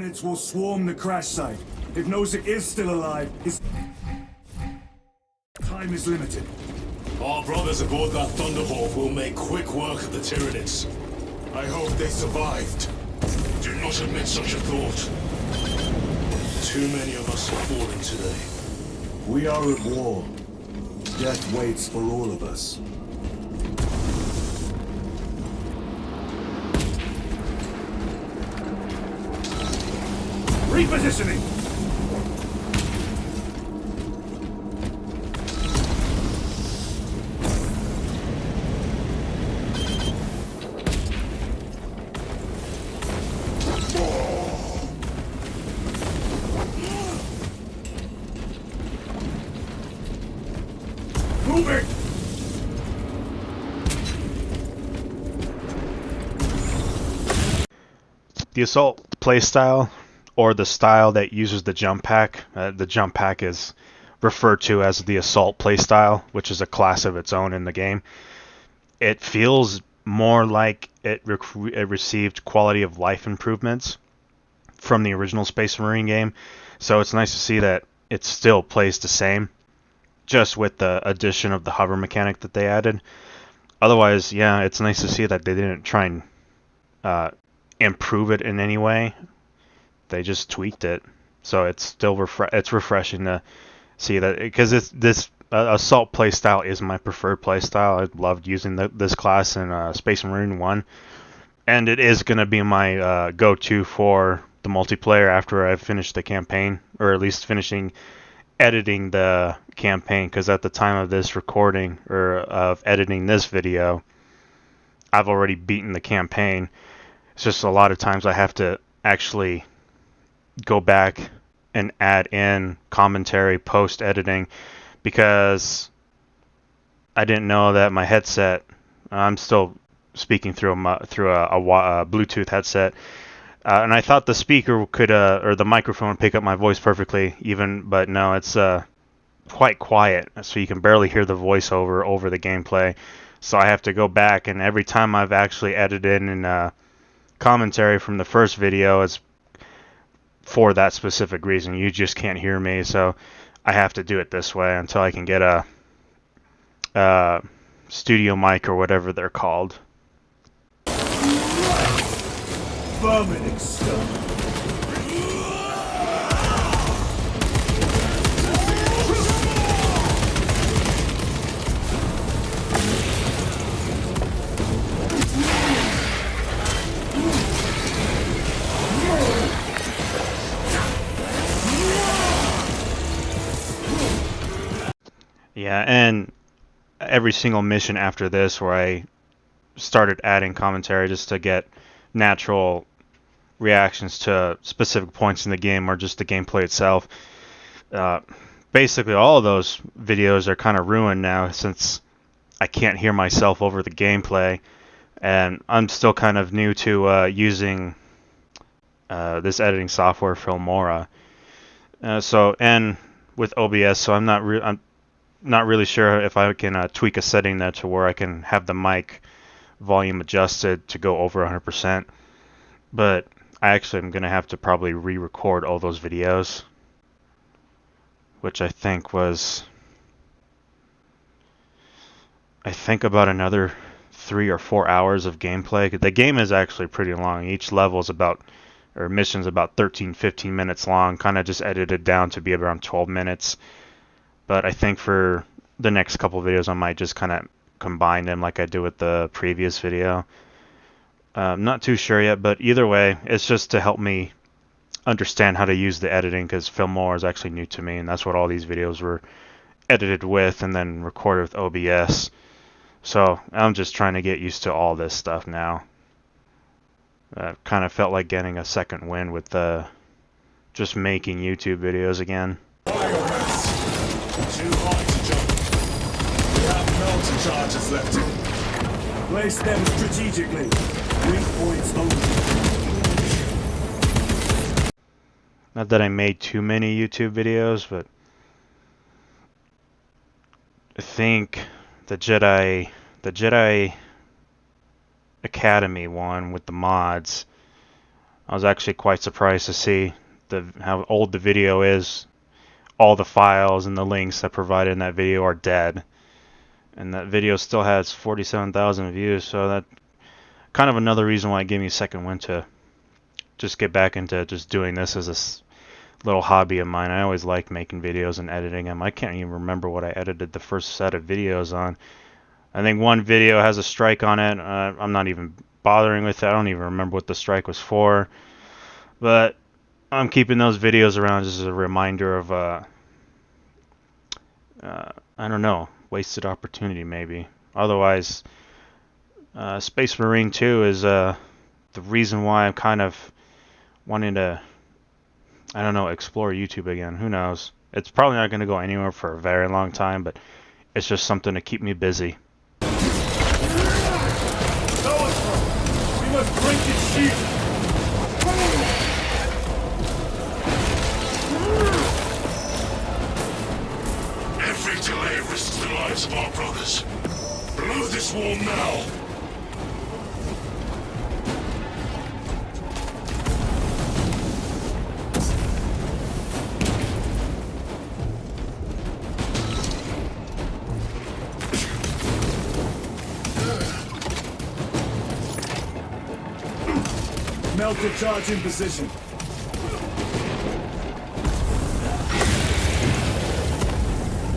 Tyranids will swarm the crash site. If Nozick is still alive, his time is limited. Our brothers aboard that Thunderhawk will make quick work of the Tyranids. I hope they survived. Do not admit such a thought. Too many of us have fallen today. We are at war. Death waits for all of us. Repositioning! Moving! The assault playstyle, or the style that uses the jump pack. The jump pack is referred to as the assault playstyle, which is a class of its own in the game. It feels more like it received quality of life improvements from the original Space Marine game, so it's nice to see that it still plays the same, just with the addition of the hover mechanic that they added. Otherwise, yeah, it's nice to see that they didn't try and improve it in any way. They just tweaked it, so it's still it's refreshing to see that, because this assault playstyle is my preferred playstyle. I loved using this class in Space Marine 1, and it is going to be my go-to for the multiplayer after I finish the campaign, or at least finishing editing the campaign, because at the time of this recording, or of editing this video, I've already beaten the campaign. It's just a lot of times I have to actually go back and add in commentary post editing, because I didn't know that my headset, I'm still speaking through a Bluetooth headset, and I thought the speaker could or the microphone would pick up my voice perfectly, but no, it's quite quiet, so you can barely hear the voiceover over the gameplay. So I have to go back, and every time I've actually edited in commentary from the first video, it's for that specific reason. You just can't hear me, so I have to do it this way until I can get a studio mic or whatever they're called. Vermin exterminate. Yeah, and every single mission after this where I started adding commentary just to get natural reactions to specific points in the game or just the gameplay itself. Basically, all of those videos are kind of ruined now since I can't hear myself over the gameplay, and I'm still kind of new to using this editing software, Filmora. And with OBS, so I'm not really sure if I can tweak a setting there to where I can have the mic volume adjusted to go over 100%. But I actually am going to have to probably re-record all those videos, which I think was, about another 3 or 4 hours of gameplay. The game is actually pretty long. Each level is mission's about 13-15 minutes long, kind of just edited down to be around 12 minutes. But I think for the next couple of videos, I might just kind of combine them like I did with the previous video. I'm not too sure yet, but either way, it's just to help me understand how to use the editing, because Filmora is actually new to me, and that's what all these videos were edited with and then recorded with OBS. So I'm just trying to get used to all this stuff now. Kind of felt like getting a second win with just making YouTube videos again. Too hard to jump. We have mountain charges left. Place them strategically. Weak points only. Not that I made too many YouTube videos, but I think the Jedi Academy one with the mods, I was actually quite surprised to see how old the video is. All the files and the links that provided in that video are dead. And that video still has 47,000 views, so that kind of another reason why it gave me a second wind to just get back into just doing this as a little hobby of mine. I always liked making videos and editing them. I can't even remember what I edited the first set of videos on. I think one video has a strike on it. I'm not even bothering with it. I don't even remember what the strike was for. But I'm keeping those videos around just as a reminder of, I don't know, wasted opportunity maybe. Otherwise, Space Marine 2 is the reason why I'm kind of wanting to, I don't know, explore YouTube again. Who knows? It's probably not going to go anywhere for a very long time, but it's just something to keep me busy. We must break its shield! Every delay risks the lives of our brothers. Blow this wall now! Melter charge in position.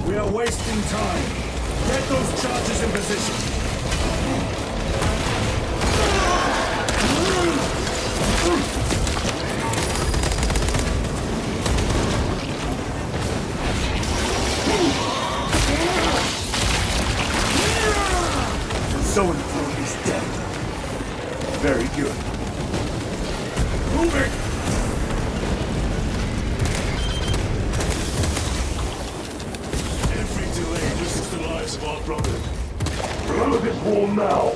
We are wasting time. Get those charges in position. Zone clone is dead. Very good. Moving! Every delay risks the lives of our brothers. Blow this wall now!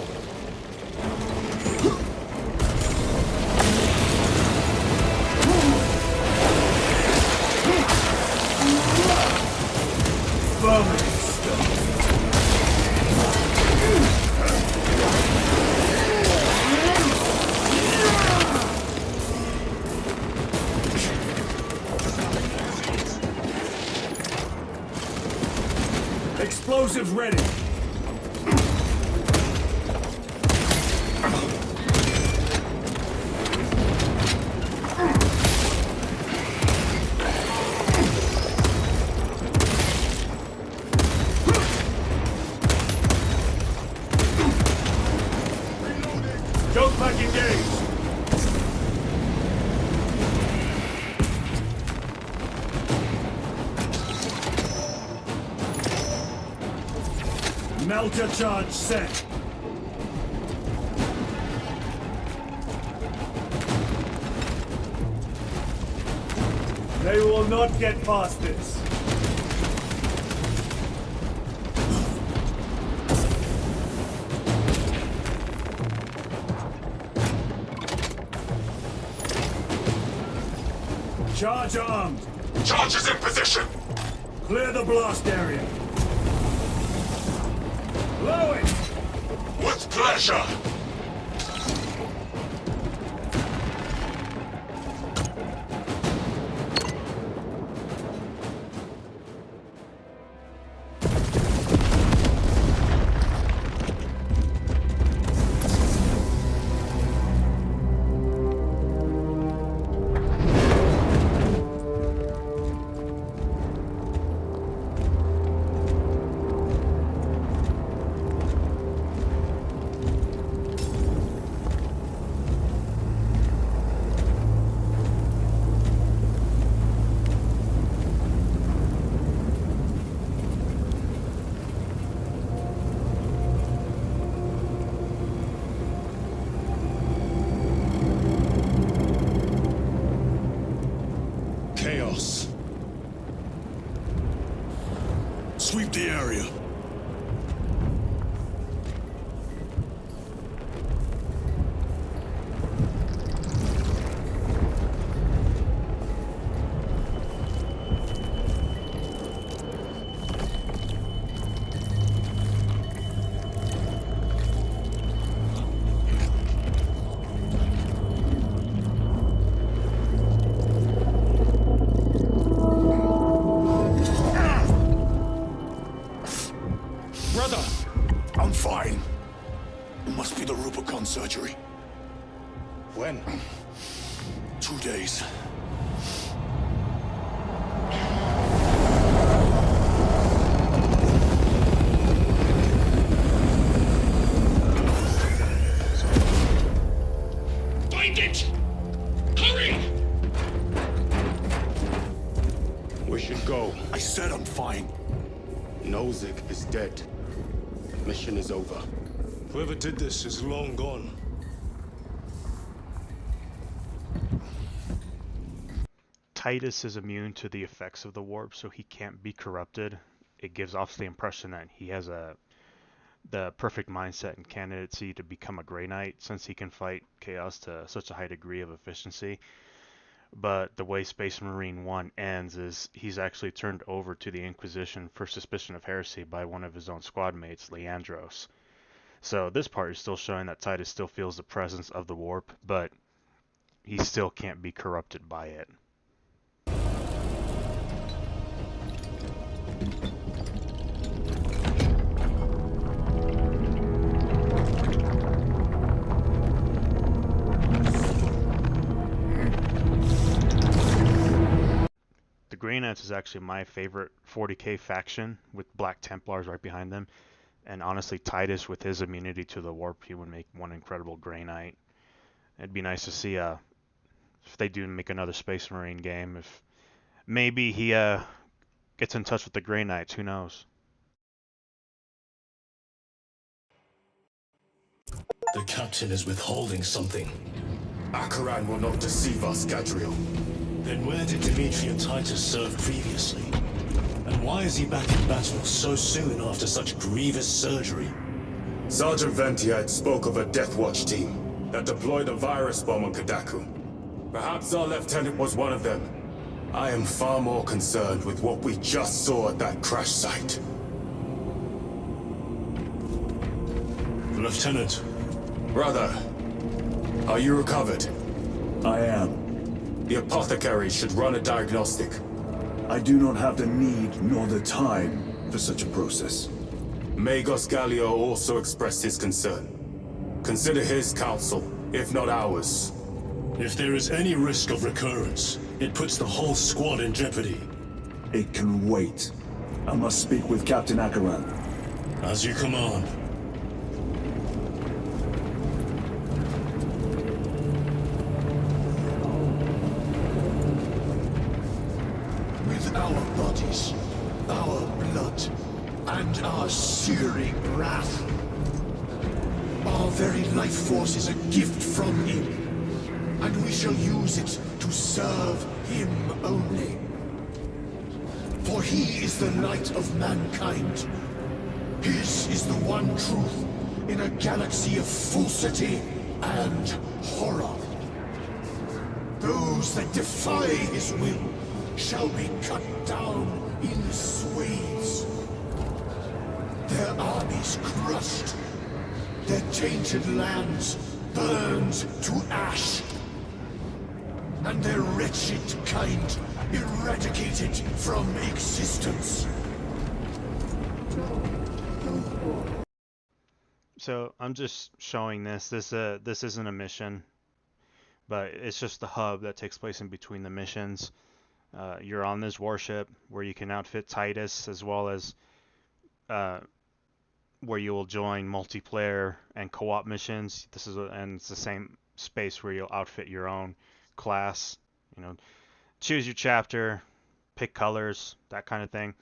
Vermin stuff. Explosives ready. Joke pack engaged! Melter charge set. They will not get past this. Charge armed. Charges in position! Clear the blast area. Blow it! With pleasure! I'm fine. It must be the Rubicon surgery. When? 2 days. Find it! Hurry! We should go. I said I'm fine. Nozick is dead. Mission is over. Whoever did this is long gone. Titus is immune to the effects of the warp, so he can't be corrupted. It gives off the impression that he has the perfect mindset and candidacy to become a Grey Knight, since he can fight chaos to such a high degree of efficiency. But the way Space Marine 1 ends is he's actually turned over to the Inquisition for suspicion of heresy by one of his own squad mates, Leandros. So this part is still showing that Titus still feels the presence of the warp, but he still can't be corrupted by it. The Grey Knights is actually my favorite 40k faction, with Black Templars right behind them. And honestly, Titus, with his immunity to the warp, he would make one incredible Grey Knight. It'd be nice to see if they do make another Space Marine game, if maybe he gets in touch with the Grey Knights, who knows? The captain is withholding something. Acheran will not deceive us, Gadriel. Then where did Dimitri and Titus serve previously? And why is he back in battle so soon after such grievous surgery? Sergeant Ventiad spoke of a Death Watch team that deployed a virus bomb on Kadaku. Perhaps our lieutenant was one of them. I am far more concerned with what we just saw at that crash site. Lieutenant. Brother, are you recovered? I am. The apothecary should run a diagnostic. I do not have the need nor the time for such a process. Magos Gallio also expressed his concern. Consider his counsel, if not ours. If there is any risk of recurrence, it puts the whole squad in jeopardy. It can wait. I must speak with Captain Acheran. As you command. With our bodies, our blood, and our searing wrath. Our very life force is a gift from him, and we shall use it to serve him only. For he is the light of mankind. His is the one truth in a galaxy of falsity and horror. Those that defy his will shall be cut down in swathes. Their armies crushed, their tainted lands burned to ash, and their wretched kind eradicated from existence. So I'm just showing this. This isn't a mission, but it's just the hub that takes place in between the missions. You're on this warship where you can outfit Titus, as well as where you will join multiplayer and co-op missions. And it's the same space where you'll outfit your own class. You know, choose your chapter, pick colors, that kind of thing.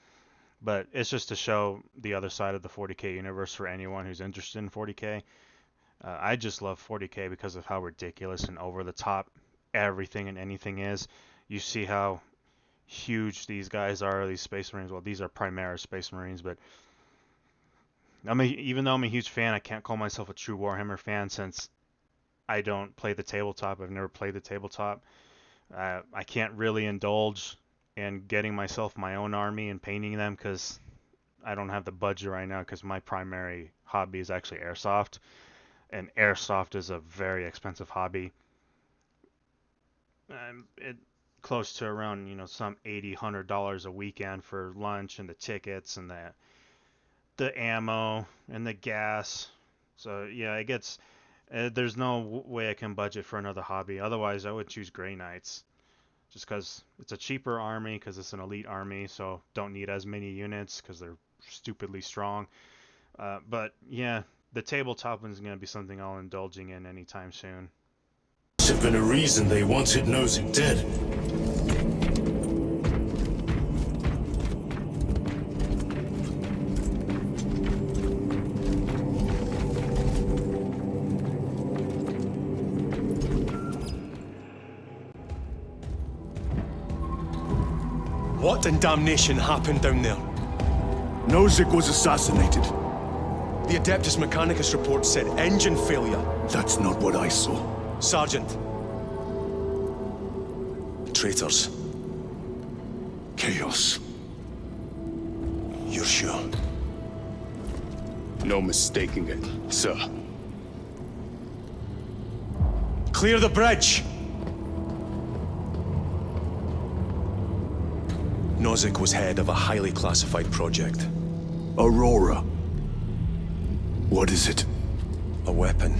But it's just to show the other side of the 40k universe for anyone who's interested in 40k. I just love 40k because of how ridiculous and over the top everything and anything is. You see how huge these guys are, these Space Marines. Well, these are Primaris Space Marines, but even though I'm a huge fan, I can't call myself a true Warhammer fan since I don't play the tabletop. I've never played the tabletop. I can't really indulge in getting myself my own army and painting them because I don't have the budget right now, because my primary hobby is actually airsoft, and airsoft is a very expensive hobby. It close to around, some $80-$100 a weekend for lunch and the tickets and the ammo and the gas. So yeah, it gets. There's no way I can budget for another hobby. Otherwise, I would choose Grey Knights, just because it's a cheaper army, because it's an elite army, so don't need as many units because they're stupidly strong. But yeah, the tabletop one's gonna be something I'll indulging in anytime soon. Must have been a reason they wanted Nozick dead. What in damnation happened down there? Nozick was assassinated. The Adeptus Mechanicus report said engine failure. That's not what I saw. Sergeant. Traitors. Chaos. You're sure? No mistaking it, sir. Clear the bridge! Nozick was head of a highly classified project. Aurora. What is it? A weapon.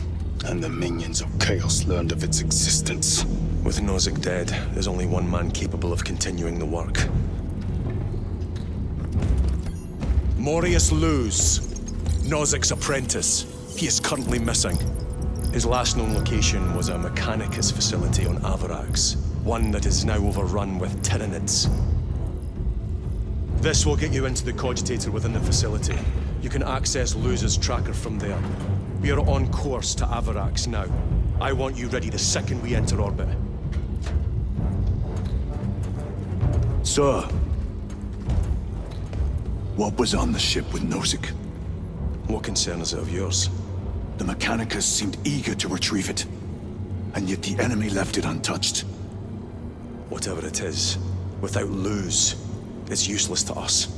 And the minions of Chaos learned of its existence. With Nozick dead, there's only one man capable of continuing the work. Morius Luz, Nozick's apprentice. He is currently missing. His last known location was a Mechanicus facility on Avarax, one that is now overrun with Tyranids. This will get you into the cogitator within the facility. You can access Luz's tracker from there. We are on course to Avarax now. I want you ready the second we enter orbit. Sir. What was on the ship with Nozick? What concern is it of yours? The Mechanicus seemed eager to retrieve it. And yet the enemy left it untouched. Whatever it is, without Luz, it's useless to us.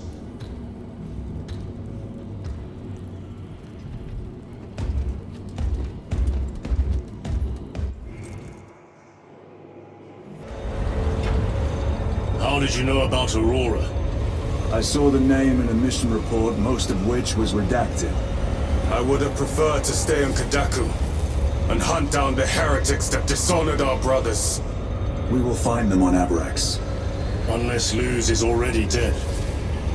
How did you know about Aurora? I saw the name in a mission report, most of which was redacted. I would have preferred to stay on Kadaku and hunt down the heretics that dishonored our brothers. We will find them on Avarax. Unless Luz is already dead.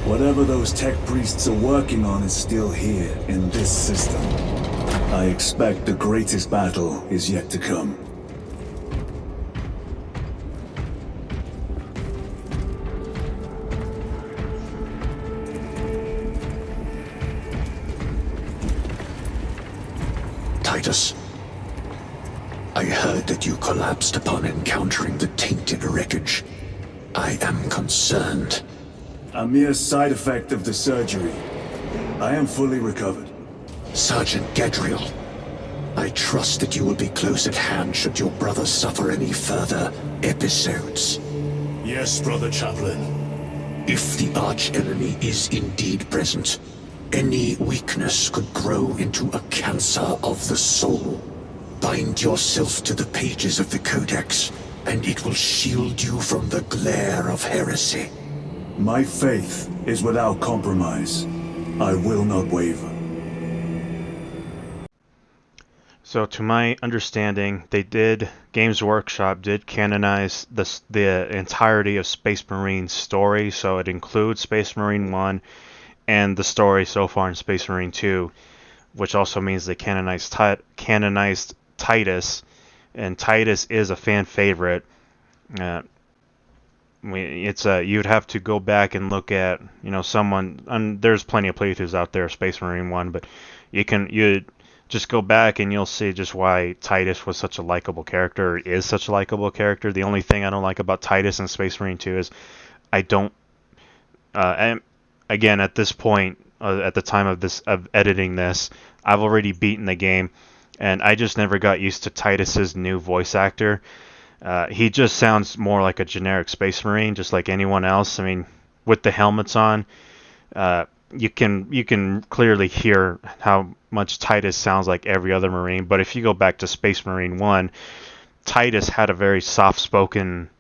Whatever those tech priests are working on is still here, in this system. I expect the greatest battle is yet to come. Titus. I heard that you collapsed upon encountering the tainted wreckage. I am concerned. A mere side effect of the surgery. I am fully recovered. Sergeant Gadriel, I trust that you will be close at hand should your brother suffer any further episodes. Yes, Brother Chaplain. If the arch-enemy is indeed present, any weakness could grow into a cancer of the soul. Bind yourself to the pages of the Codex, and it will shield you from the glare of heresy. My faith is without compromise. I will not waver. So to my understanding, Games Workshop did canonize the entirety of Space Marine's story, so it includes Space Marine 1 and the story so far in Space Marine 2, which also means they canonized Titus, and Titus is a fan favorite. You'd have to go back and look at, there's plenty of playthroughs out there of Space Marine 1, but you just go back and you'll see just why Titus was such a likable character, or is such a likable character. The only thing I don't like about Titus in Space Marine 2 is and again, at this point, at the time of editing this, I've already beaten the game, and I just never got used to Titus's new voice actor. He just sounds more like a generic Space Marine, just like anyone else. I mean, with the helmets on, you can clearly hear how much Titus sounds like every other Marine. But if you go back to Space Marine 1, Titus had a very soft-spoken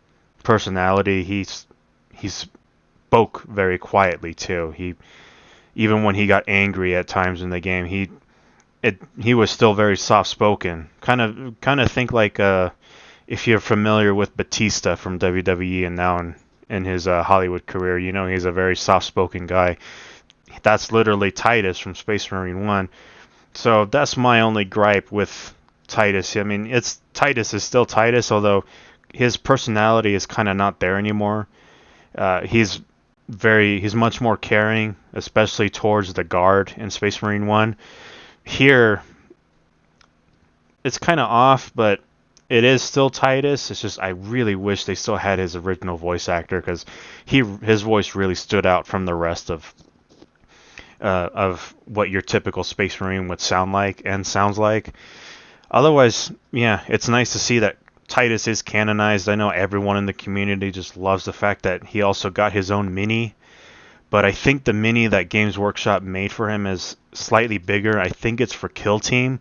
personality. He spoke very quietly too. even when he got angry at times in the game, he was still very soft spoken. Kind of think like if you're familiar with Batista from WWE and now in his Hollywood career, you know he's a very soft spoken guy. That's literally Titus from Space Marine 1. So that's my only gripe with Titus. I mean, Titus is still Titus, although his personality is kind of not there anymore. He's much more caring, especially towards the guard in Space Marine 1. Here, it's kind of off, but it is still Titus. It's just I really wish they still had his original voice actor, because his voice really stood out from the rest of what your typical Space Marine would sound like and sounds like. Otherwise, yeah, it's nice to see that Titus is canonized. I know everyone in the community just loves the fact that he also got his own mini, but I think the mini that Games Workshop made for him is slightly bigger. I think it's for Kill Team,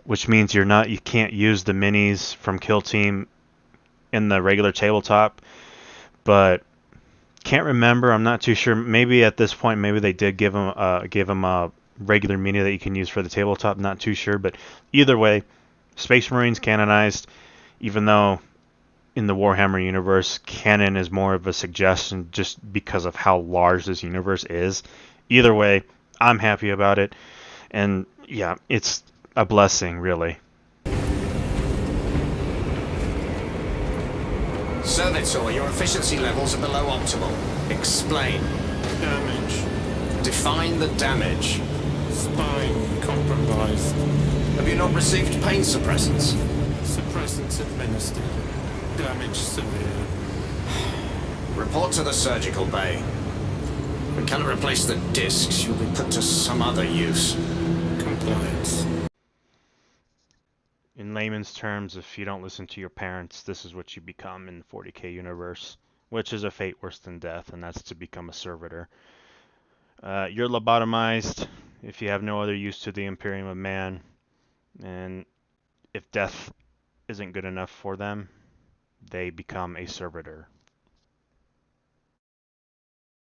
which means you can't use the minis from Kill Team in the regular tabletop, but can't remember. I'm not too sure. Maybe at this point, maybe they did give him a regular mini that you can use for the tabletop. Not too sure, but either way, Space Marines canonized. Even though in the Warhammer universe, canon is more of a suggestion just because of how large this universe is. Either way, I'm happy about it, and yeah, it's a blessing, really. Servitor, your efficiency levels are below optimal. Explain. Damage. Define the damage. Spine compromised. Have you not received pain suppressants? Suppressants administered. Damage severe. Report to the surgical bay. We cannot replace the discs. You'll be put to some other use. Compliance. In layman's terms, if you don't listen to your parents, this is what you become in the 40k universe, which is a fate worse than death, and that's to become a servitor. You're lobotomized if you have no other use to the Imperium of Man, and if death isn't good enough for them, they become a servitor.